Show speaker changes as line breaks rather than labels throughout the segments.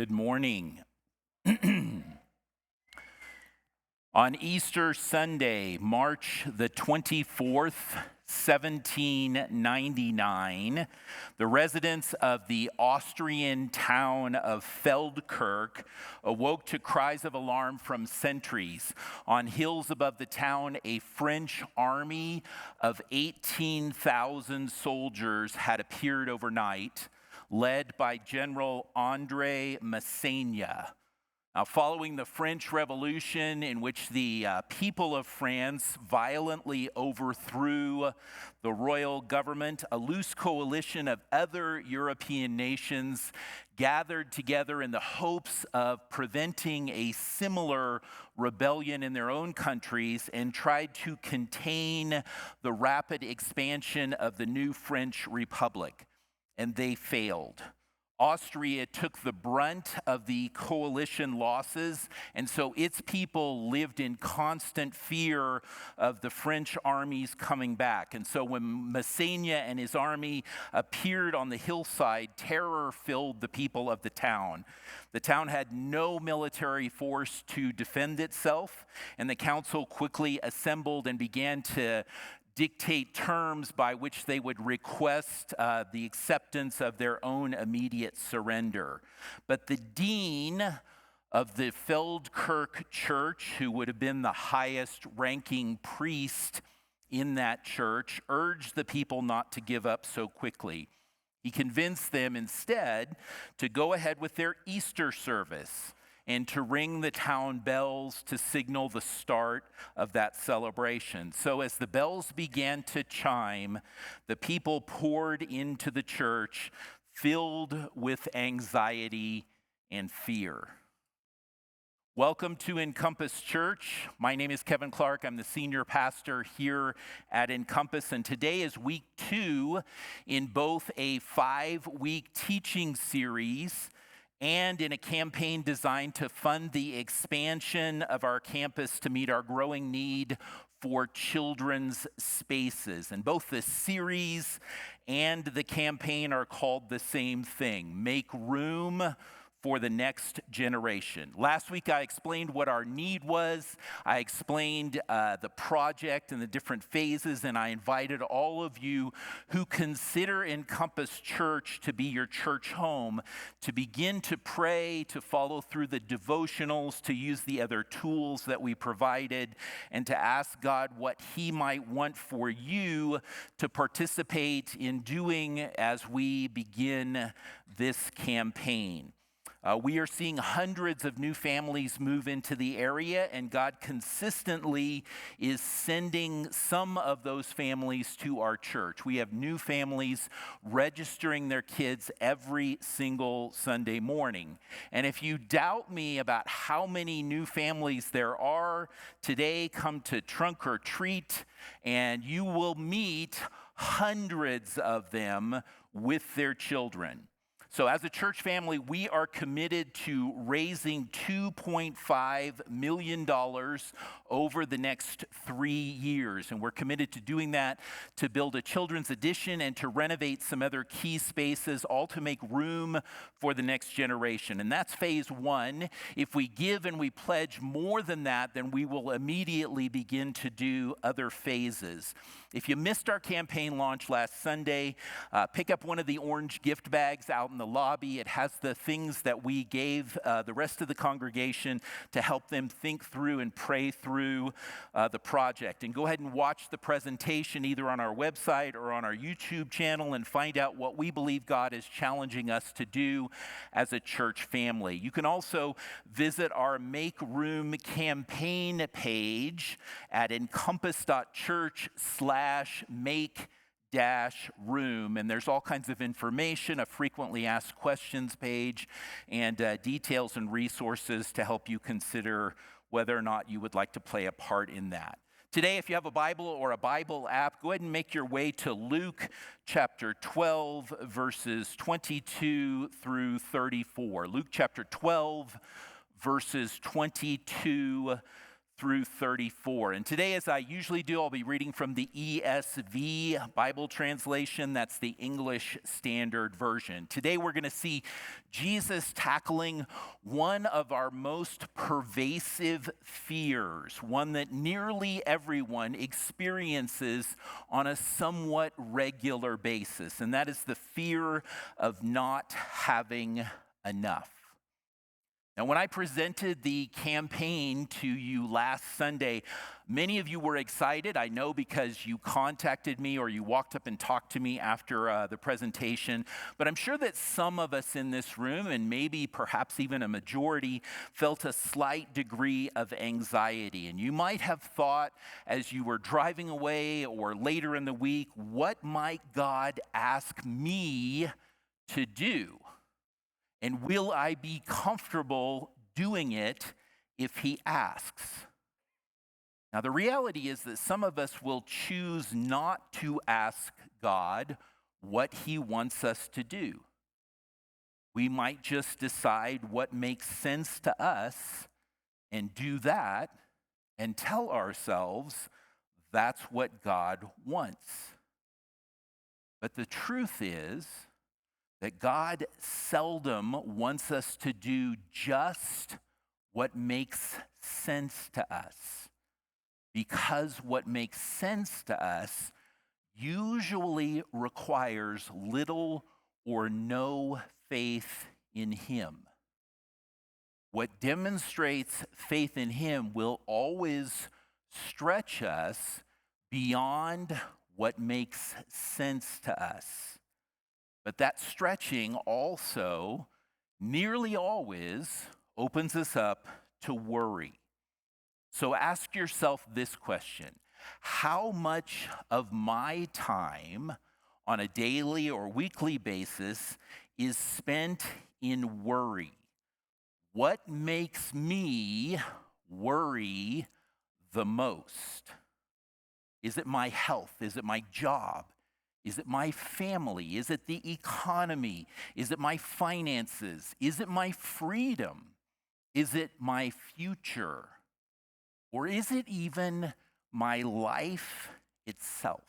Good morning. On Easter Sunday, March the 24th, 1799, the residents of the Austrian town of Feldkirch awoke to cries of alarm from sentries. On hills above the town, a French army of 18,000 soldiers had appeared overnight, led by General André Masséna. Now, following the French Revolution, in which the people of France violently overthrew the royal government, a loose coalition of other European nations gathered together in the hopes of preventing a similar rebellion in their own countries and tried to contain the rapid expansion of the new French Republic. And they failed. Austria took the brunt of the coalition losses, and so its people lived in constant fear of the French armies coming back. And so when Masséna and his army appeared on the hillside, terror filled the people of the town. The town had no military force to defend itself, and the council quickly assembled and began to dictate terms by which they would request the acceptance of their own immediate surrender. But the dean of the Feldkirch church, who would have been the highest ranking priest in that church, urged the people not to give up so quickly. He convinced them instead to go ahead with their Easter service and to ring the town bells to signal the start of that celebration. So as the bells began to chime, the people poured into the church, filled with anxiety and fear. Welcome to Encompass Church. My name is Kevin Clark. I'm the senior pastor here at Encompass, and today is week 2 in both a 5-week teaching series and in a campaign designed to fund the expansion of our campus to meet our growing need for children's spaces. And both the series and the campaign are called the same thing: make room for the next generation. Last week, I explained what our need was. I explained the project and the different phases, and I invited all of you who consider Encompass Church to be your church home to begin to pray, to follow through the devotionals, to use the other tools that we provided, and to ask God what He might want for you to participate in doing as we begin this campaign. We are seeing hundreds of new families move into the area, and God consistently is sending some of those families to our church. We have new families registering their kids every single Sunday morning. And if you doubt me about how many new families there are, today come to Trunk or Treat, and you will meet hundreds of them with their children. So as a church family, we are committed to raising $2.5 million over the next 3 years. And we're committed to doing that to build a children's addition and to renovate some other key spaces, all to make room for the next generation. And that's phase 1. If we give and we pledge more than that, then we will immediately begin to do other phases. If you missed our campaign launch last Sunday, pick up one of the orange gift bags out in the lobby. It has the things that we gave the rest of the congregation to help them think through and pray through the project. And go ahead and watch the presentation either on our website or on our YouTube channel and find out what we believe God is challenging us to do as a church family. You can also visit our Make Room campaign page at encompass.church/make-room, and there's all kinds of information, a frequently asked questions page, and details and resources to help you consider whether or not you would like to play a part in that. Today, if you have a Bible or a Bible app, go ahead and make your way to Luke chapter 12, verses 22 through 34. Luke chapter 12, verses 22 through 34. And today, as I usually do, I'll be reading from the ESV Bible translation. That's the English Standard Version. Today, we're going to see Jesus tackling one of our most pervasive fears, one that nearly everyone experiences on a somewhat regular basis, and that is the fear of not having enough. Now, when I presented the campaign to you last Sunday, many of you were excited. I know because you contacted me or you walked up and talked to me after the presentation. But I'm sure that some of us in this room, and maybe perhaps even a majority, felt a slight degree of anxiety. And you might have thought as you were driving away or later in the week, what might God ask me to do? And will I be comfortable doing it if he asks? Now, the reality is that some of us will choose not to ask God what he wants us to do. We might just decide what makes sense to us and do that and tell ourselves that's what God wants. But the truth is that God seldom wants us to do just what makes sense to us, because what makes sense to us usually requires little or no faith in him. What demonstrates faith in him will always stretch us beyond what makes sense to us. But that stretching also nearly always opens us up to worry. So ask yourself this question: how much of my time on a daily or weekly basis is spent in worry? What makes me worry the most? Is it my health? Is it my job? Is it my family? Is it the economy? Is it my finances? Is it my freedom? Is it my future? Or is it even my life itself?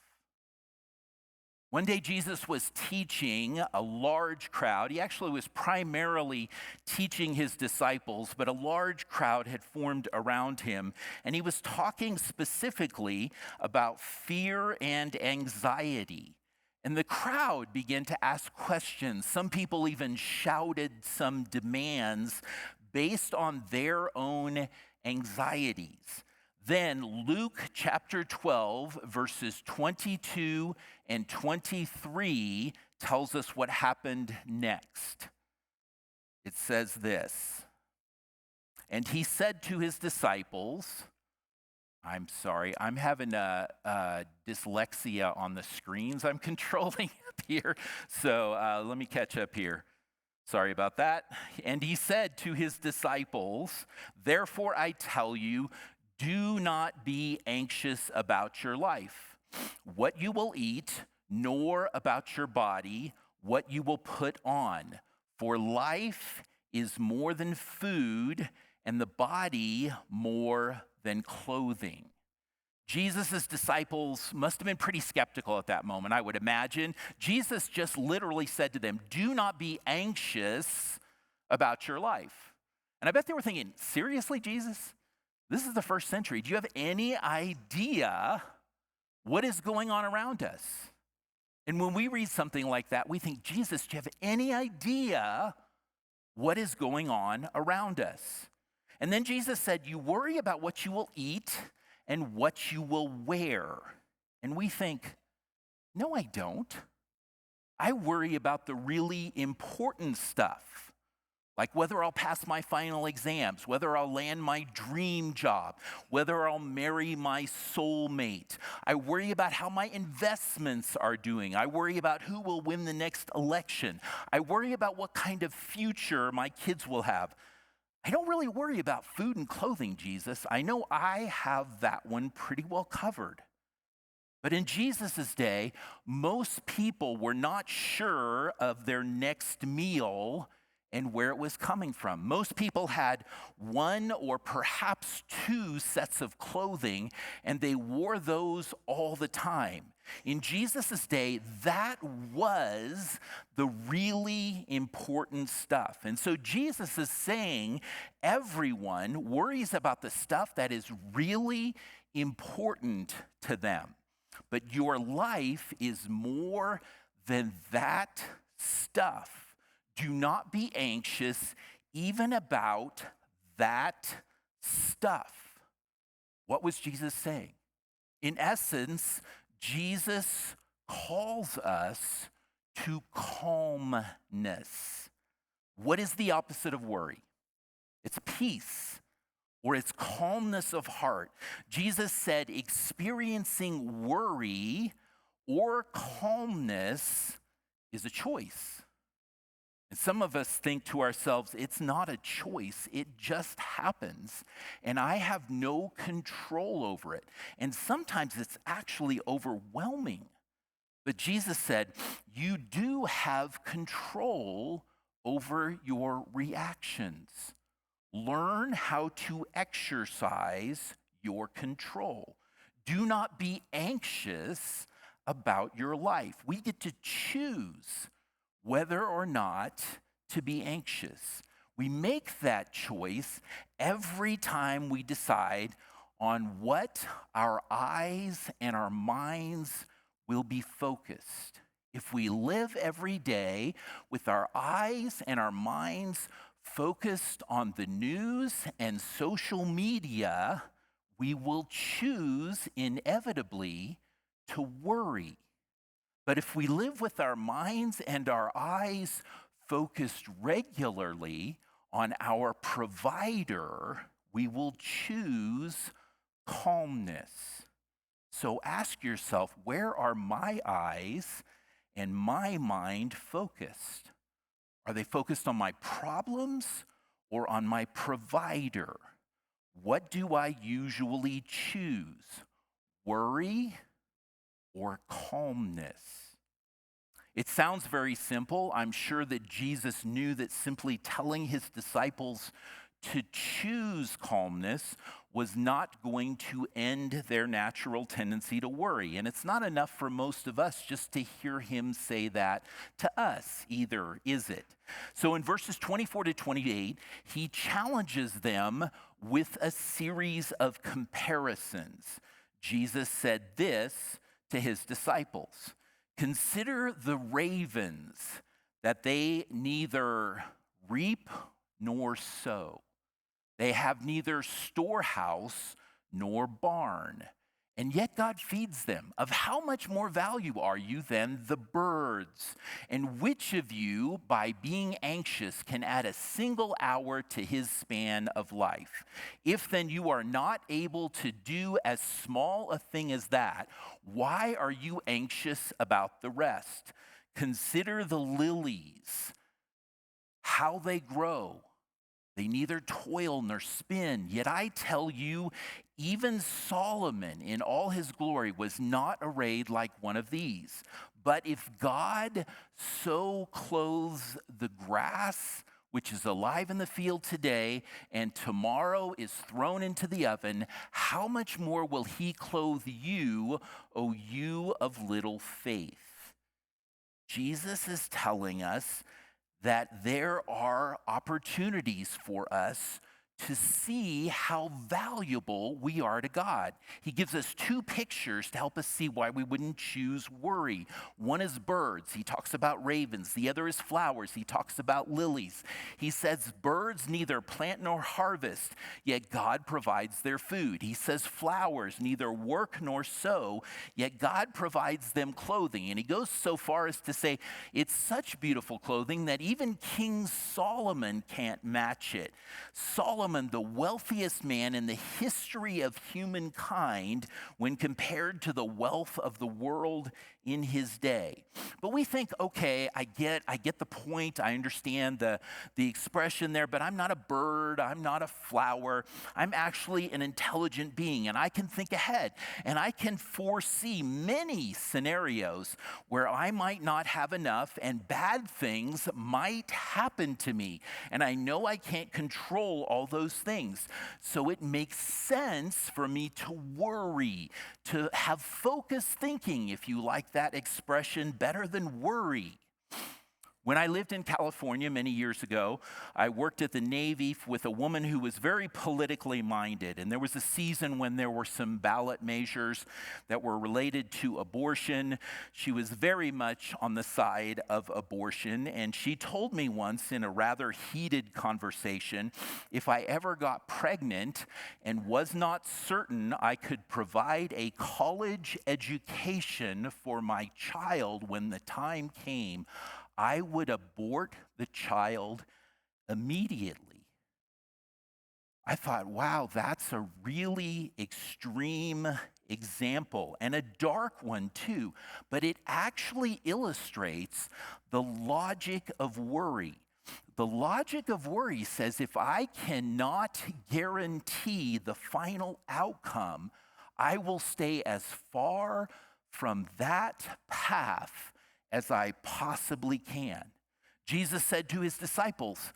One day Jesus was teaching a large crowd. He actually was primarily teaching his disciples, but a large crowd had formed around him. And he was talking specifically about fear and anxiety. And the crowd began to ask questions. Some people even shouted some demands based on their own anxieties. Then Luke chapter 12, verses 22 and 23 tells us what happened next. It says this: "And he said to his disciples," I'm sorry, I'm having a dyslexia on the screens I'm controlling up here. So let me catch up here. Sorry about that. "And he said to his disciples, 'Therefore I tell you, do not be anxious about your life, what you will eat, nor about your body, what you will put on. For life is more than food, and the body more than clothing.'" Jesus' disciples must have been pretty skeptical at that moment, I would imagine. Jesus just literally said to them, "Do not be anxious about your life." And I bet they were thinking, seriously, Jesus? This is the first century. Do you have any idea what is going on around us? And when we read something like that, we think, Jesus, do you have any idea what is going on around us? And then Jesus said, "You worry about what you will eat and what you will wear." And we think, no, I don't. I worry about the really important stuff, like whether I'll pass my final exams, whether I'll land my dream job, whether I'll marry my soulmate. I worry about how my investments are doing. I worry about who will win the next election. I worry about what kind of future my kids will have. I don't really worry about food and clothing, Jesus. I know I have that one pretty well covered. But in Jesus' day, most people were not sure of their next meal and where it was coming from. Most people had one or perhaps two sets of clothing, and they wore those all the time. In Jesus' day, that was the really important stuff. And so Jesus is saying everyone worries about the stuff that is really important to them. But your life is more than that stuff. Do not be anxious even about that stuff. What was Jesus saying? In essence, Jesus calls us to calmness. What is the opposite of worry? It's peace, or it's calmness of heart. Jesus said experiencing worry or calmness is a choice. And some of us think to ourselves, it's not a choice, it just happens, and I have no control over it. And sometimes it's actually overwhelming. But Jesus said, you do have control over your reactions. Learn how to exercise your control. Do not be anxious about your life. We get to choose whether or not to be anxious. We make that choice every time we decide on what our eyes and our minds will be focused. If we live every day with our eyes and our minds focused on the news and social media, we will choose inevitably to worry. But if we live with our minds and our eyes focused regularly on our provider, we will choose calmness. So ask yourself, where are my eyes and my mind focused? Are they focused on my problems or on my provider? What do I usually choose? Worry or calmness? It sounds very simple. I'm sure that Jesus knew that simply telling his disciples to choose calmness was not going to end their natural tendency to worry. And it's not enough for most of us just to hear him say that to us either, is it? So in verses 24 to 28, he challenges them with a series of comparisons. Jesus said this to his disciples: consider the ravens, that they neither reap nor sow. They have neither storehouse nor barn, and yet God feeds them. Of how much more value are you than the birds? And which of you, by being anxious, can add a single hour to his span of life? If then you are not able to do as small a thing as that, why are you anxious about the rest? Consider the lilies, how they grow. They neither toil nor spin. Yet I tell you, even Solomon in all his glory was not arrayed like one of these. But if God so clothes the grass, which is alive in the field today and tomorrow is thrown into the oven, how much more will he clothe you, O you of little faith? Jesus is telling us that there are opportunities for us to see how valuable we are to God. He gives us two pictures to help us see why we wouldn't choose worry. One is birds. He talks about ravens. The other is flowers. He talks about lilies. He says birds neither plant nor harvest, yet God provides their food. He says flowers neither work nor sow, yet God provides them clothing. And he goes so far as to say it's such beautiful clothing that even King Solomon can't match it. Solomon Solomon, the wealthiest man in the history of humankind when compared to the wealth of the world in his day. But we think, okay, I get the point. I understand the expression there, but I'm not a bird. I'm not a flower. I'm actually an intelligent being, and I can think ahead, and I can foresee many scenarios where I might not have enough and bad things might happen to me. And I know I can't control all those things. So it makes sense for me to worry, to have focused thinking, if you like that expression, better than worry. When I lived in California many years ago, I worked at the Navy with a woman who was very politically minded. And there was a season when there were some ballot measures that were related to abortion. She was very much on the side of abortion. And she told me once in a rather heated conversation, if I ever got pregnant and was not certain I could provide a college education for my child when the time came, I would abort the child immediately. I thought, wow, that's a really extreme example and a dark one too, but it actually illustrates the logic of worry. The logic of worry says if I cannot guarantee the final outcome, I will stay as far from that path as I possibly can. Jesus said to his disciples,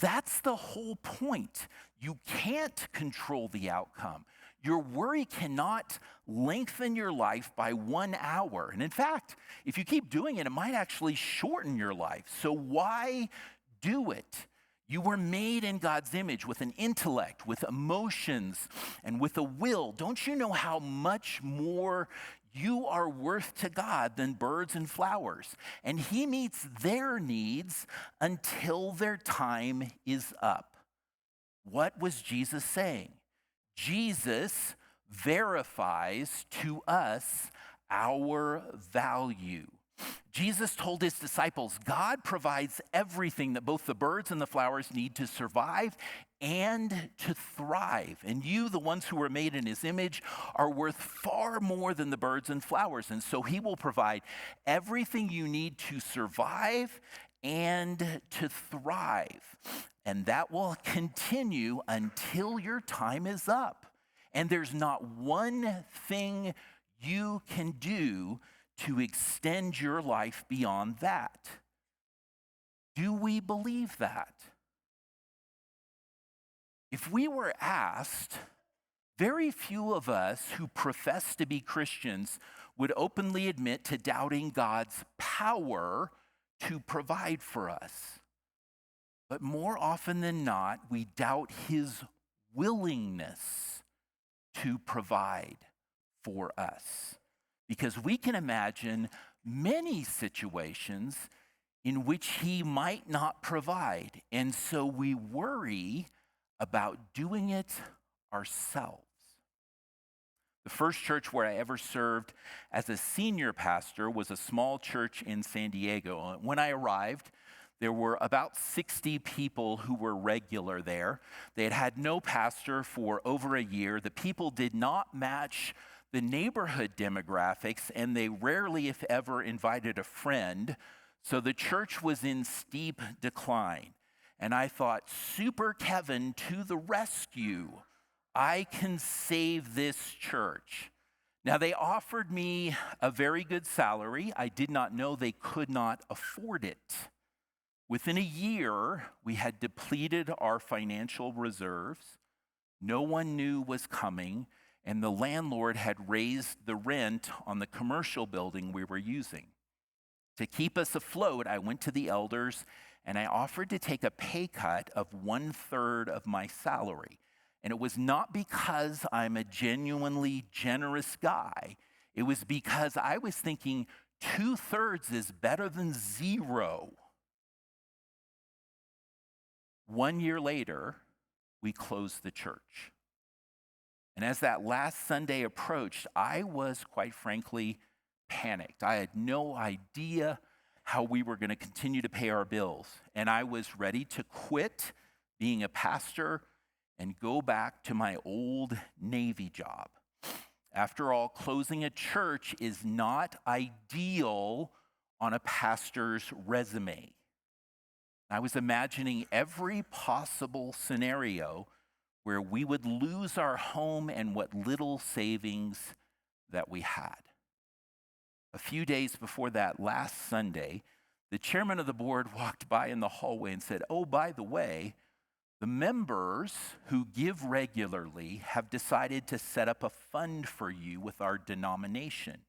that's the whole point. You can't control the outcome. Your worry cannot lengthen your life by 1 hour. And in fact, if you keep doing it, it might actually shorten your life. So why do it? You were made in God's image with an intellect, with emotions, and with a will. Don't you know how much more you are worth to God than birds and flowers? And he meets their needs until their time is up. What was Jesus saying? Jesus verifies to us our value. Jesus told his disciples, God provides everything that both the birds and the flowers need to survive and to thrive. And you, the ones who were made in his image, are worth far more than the birds and flowers. And so he will provide everything you need to survive and to thrive. And that will continue until your time is up. And there's not one thing you can do to extend your life beyond that. Do we believe that? If we were asked, very few of us who profess to be Christians would openly admit to doubting God's power to provide for us. But more often than not, we doubt his willingness to provide for us. Because we can imagine many situations in which he might not provide. And so we worry about doing it ourselves. The first church where I ever served as a senior pastor was a small church in San Diego. When I arrived, there were about 60 people who were regular there. They had had no pastor for over a year. The people did not match the neighborhood demographics, and they rarely, if ever, invited a friend. So the church was in steep decline. And I thought, Super Kevin to the rescue. I can save this church. Now, they offered me a very good salary. I did not know they could not afford it. Within a year, we had depleted our financial reserves. No one knew was coming. And the landlord had raised the rent on the commercial building we were using. To keep us afloat, I went to the elders and I offered to take a pay cut of 1/3 of my salary. And it was not because I'm a genuinely generous guy. It was because I was thinking 2/3 is better than 0. 1 year later, we closed the church. And as that last Sunday approached, I was, quite frankly, panicked. I had no idea how we were going to continue to pay our bills. And I was ready to quit being a pastor and go back to my old Navy job. After all, closing a church is not ideal on a pastor's resume. I was imagining every possible scenario where we would lose our home and what little savings that we had. A few days before that, last Sunday, the chairman of the board walked by in the hallway and said, "Oh, by the way, the members who give regularly have decided to set up a fund for you with our denomination.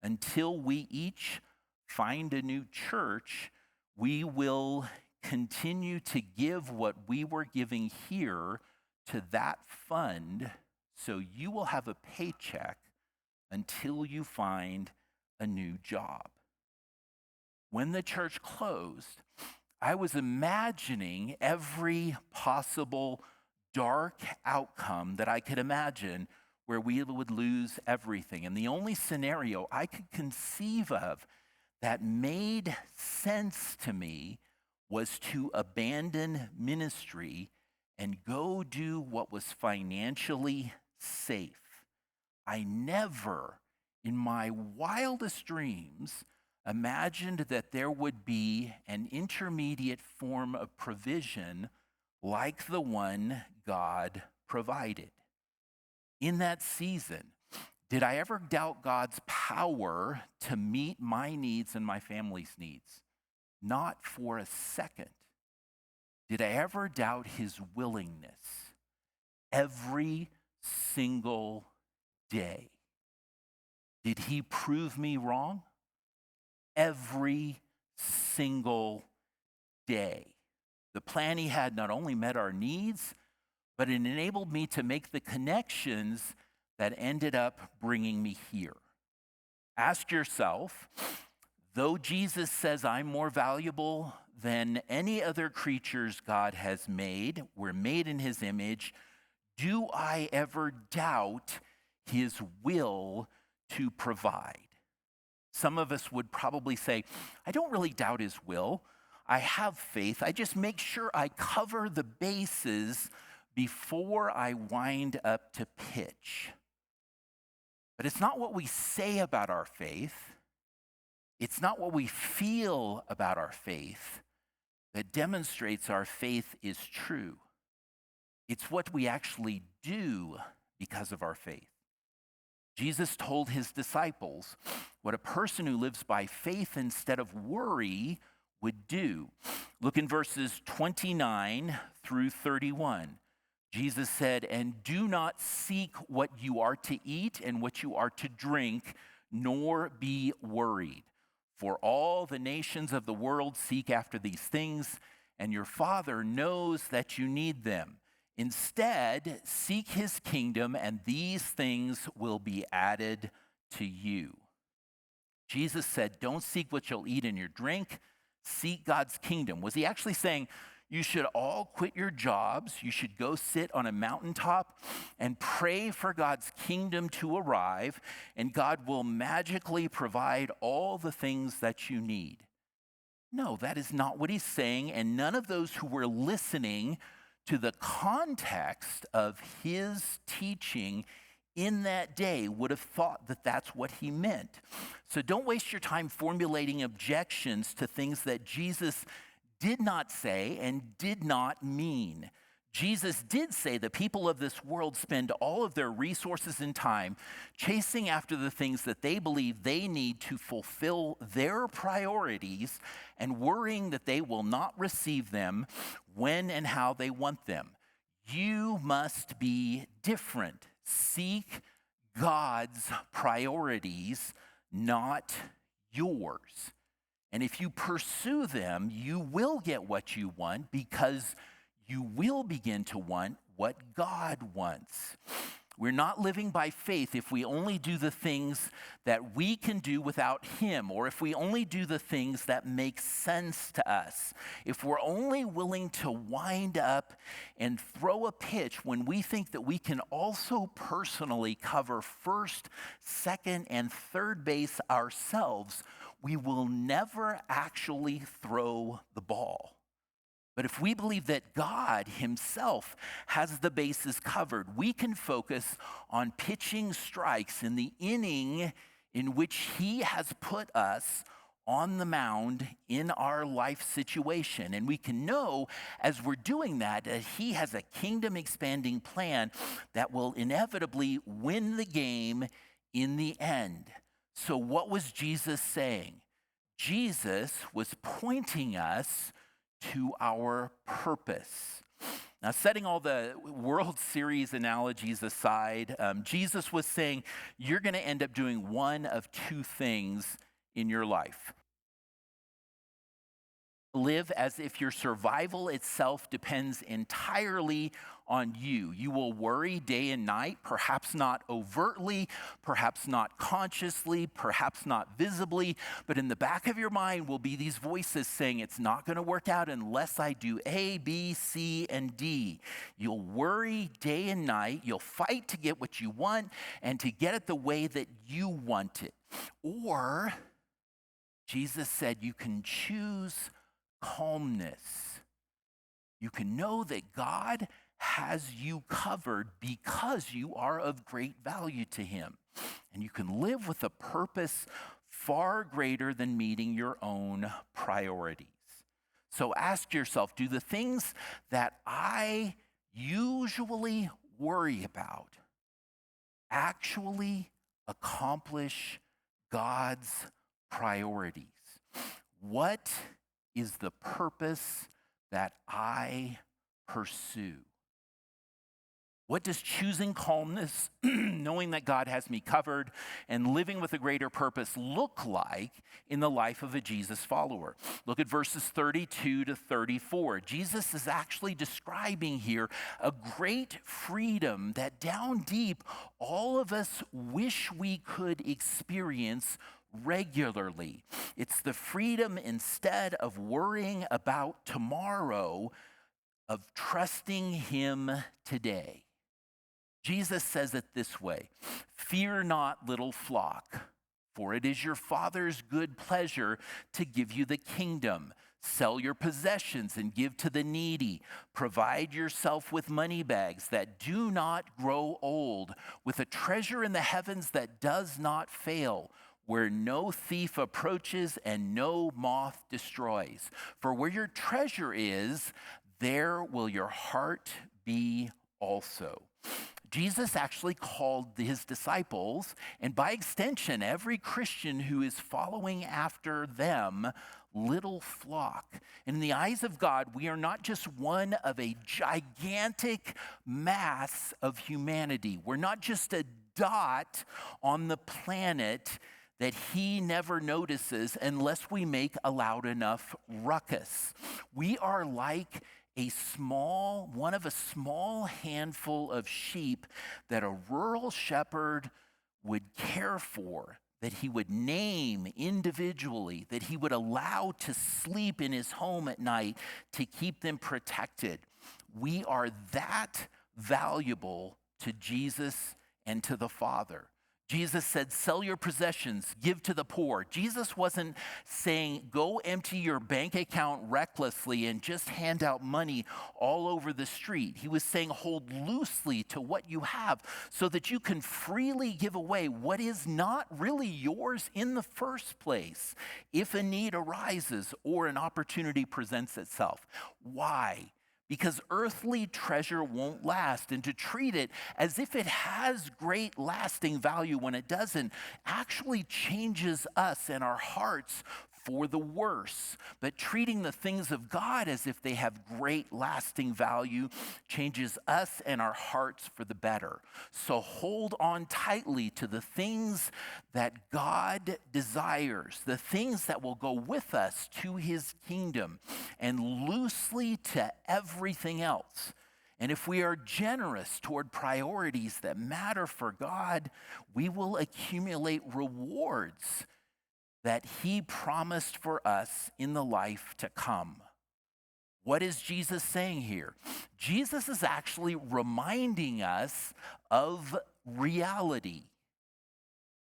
Until we each find a new church, we will continue to give what we were giving here to that fund, so you will have a paycheck until you find a new job." When the church closed, I was imagining every possible dark outcome that I could imagine where we would lose everything. And the only scenario I could conceive of that made sense to me was to abandon ministry and go do what was financially safe. I never, in my wildest dreams, imagined that there would be an intermediate form of provision like the one God provided. In that season, did I ever doubt God's power to meet my needs and my family's needs? Not for a second. Did I ever doubt his willingness? Every single day. Did he prove me wrong? Every single day. The plan he had not only met our needs, but it enabled me to make the connections that ended up bringing me here. Ask yourself, though Jesus says I'm more valuable than any other creatures God has made, we're made in his image, do I ever doubt his will to provide? Some of us would probably say, I don't really doubt his will. I have faith. I just make sure I cover the bases before I wind up to pitch. But it's not what we say about our faith. It's not what we feel about our faith that demonstrates our faith is true. It's what we actually do because of our faith. Jesus told his disciples what a person who lives by faith instead of worry would do. Look in verses 29 through 31. Jesus said, "And do not seek what you are to eat and what you are to drink, nor be worried. For all the nations of the world seek after these things, and your Father knows that you need them. Instead, seek his kingdom, and these things will be added to you." Jesus said, don't seek what you'll eat and your drink, seek God's kingdom. Was he actually saying, you should all quit your jobs, you should go sit on a mountaintop and pray for God's kingdom to arrive, and God will magically provide all the things that you need? No, that is not what he's saying, and none of those who were listening to the context of his teaching in that day would have thought that that's what he meant. So don't waste your time formulating objections to things that Jesus did not say and did not mean. Jesus did say the people of this world spend all of their resources and time chasing after the things that they believe they need to fulfill their priorities and worrying that they will not receive them when and how they want them. You must be different. Seek God's priorities, not yours. And if you pursue them, you will get what you want because you will begin to want what God wants. We're not living by faith if we only do the things that we can do without him, or if we only do the things that make sense to us. If we're only willing to wind up and throw a pitch when we think that we can also personally cover first, second, and third base ourselves, we will never actually throw the ball. But if we believe that God himself has the bases covered, we can focus on pitching strikes in the inning in which he has put us on the mound in our life situation. And we can know as we're doing that he has a kingdom expanding plan that will inevitably win the game in the end. So what was Jesus saying? Jesus was pointing us to our purpose. Now, setting all the World Series analogies aside, Jesus was saying you're going to end up doing one of two things in your life. Live as if your survival itself depends entirely on you. You will worry day and night, perhaps not overtly, perhaps not consciously, perhaps not visibly, but in the back of your mind will be these voices saying it's not going to work out unless I do A, B, C, and D. You'll worry day and night. You'll fight to get what you want and to get it the way that you want it. Or, Jesus said you can choose calmness. You can know that God has you covered because you are of great value to him. And you can live with a purpose far greater than meeting your own priorities. So ask yourself, do the things that I usually worry about actually accomplish God's priorities? What is the purpose that I pursue? What does choosing calmness, knowing that God has me covered, and living with a greater purpose look like in the life of a Jesus follower? Look at verses 32 to 34. Jesus is actually describing here a great freedom that down deep all of us wish we could experience regularly. It's the freedom, instead of worrying about tomorrow, of trusting him today. Jesus says it this way: fear not, little flock, for it is your Father's good pleasure to give you the kingdom. Sell your possessions and give to the needy. Provide yourself with money bags that do not grow old, with a treasure in the heavens that does not fail, where no thief approaches and no moth destroys. For where your treasure is, there will your heart be also. Jesus actually called his disciples, and by extension, every Christian who is following after them, little flock. And in the eyes of God, we are not just one of a gigantic mass of humanity. We're not just a dot on the planet that he never notices unless we make a loud enough ruckus. We are like one of a small handful of sheep that a rural shepherd would care for, that he would name individually, that he would allow to sleep in his home at night to keep them protected. We are that valuable to Jesus and to the Father. Jesus said, sell your possessions, give to the poor. Jesus wasn't saying, go empty your bank account recklessly and just hand out money all over the street. He was saying, hold loosely to what you have so that you can freely give away what is not really yours in the first place if a need arises or an opportunity presents itself. Why? Because earthly treasure won't last, and to treat it as if it has great lasting value when it doesn't actually changes us and our hearts for the worse. But treating the things of God as if they have great lasting value changes us and our hearts for the better. So hold on tightly to the things that God desires, the things that will go with us to his kingdom, and loosely to everything else. And if we are generous toward priorities that matter for God, we will accumulate rewards that he promised for us in the life to come. What is Jesus saying here? Jesus is actually reminding us of reality.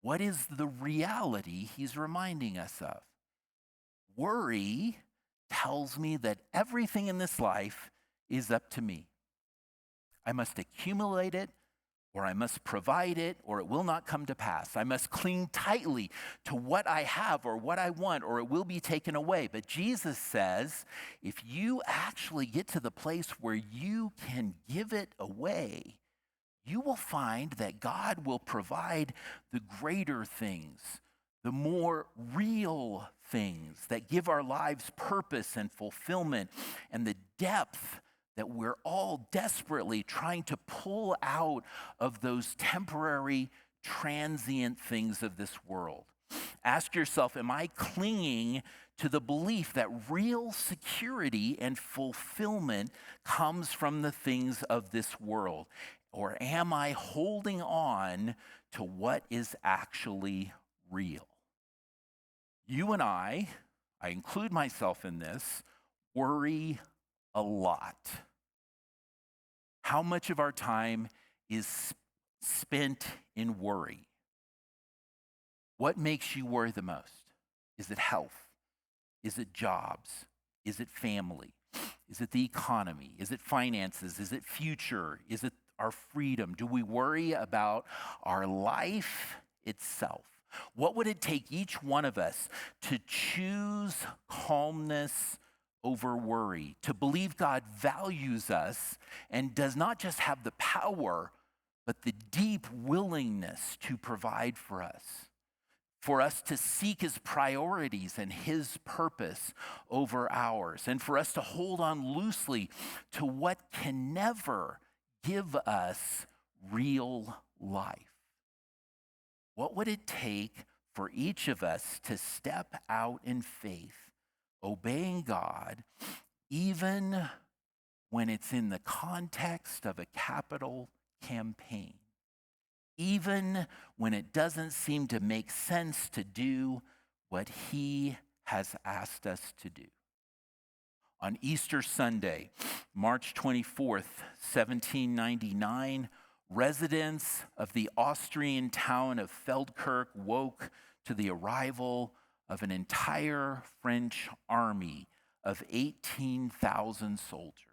What is the reality he's reminding us of? Worry tells me that everything in this life is up to me. I must accumulate it, or I must provide it, or it will not come to pass. I must cling tightly to what I have or what I want, or it will be taken away. But Jesus says, if you actually get to the place where you can give it away, you will find that God will provide the greater things, the more real things that give our lives purpose and fulfillment and the depth that we're all desperately trying to pull out of those temporary, transient things of this world. Ask yourself, am I clinging to the belief that real security and fulfillment comes from the things of this world? Or am I holding on to what is actually real? You and I include myself in this, worry a lot. How much of our time is spent in worry? What makes you worry the most? Is it health? Is it jobs? Is it family? Is it the economy? Is it finances? Is it future? Is it our freedom? Do we worry about our life itself? What would it take each one of us to choose calmness over worry, to believe God values us and does not just have the power, but the deep willingness to provide for us to seek his priorities and his purpose over ours, and for us to hold on loosely to what can never give us real life? What would it take for each of us to step out in faith, obeying God, even when it's in the context of a capital campaign, even when it doesn't seem to make sense to do what he has asked us to do? On Easter Sunday, March 24th, 1799, residents of the Austrian town of Feldkirch woke to the arrival of an entire French army of 18,000 soldiers.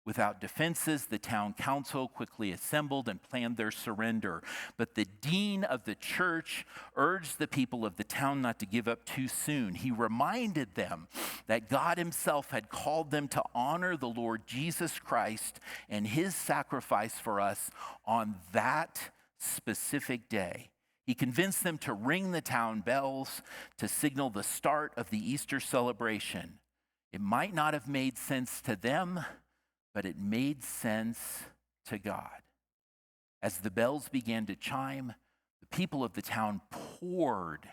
Without defenses, the town council quickly assembled and planned their surrender. But the dean of the church urged the people of the town not to give up too soon. He reminded them that God himself had called them to honor the Lord Jesus Christ and his sacrifice for us on that specific day. He convinced them to ring the town bells to signal the start of the Easter celebration. It might not have made sense to them, but it made sense to God. As the bells began to chime, the people of the town poured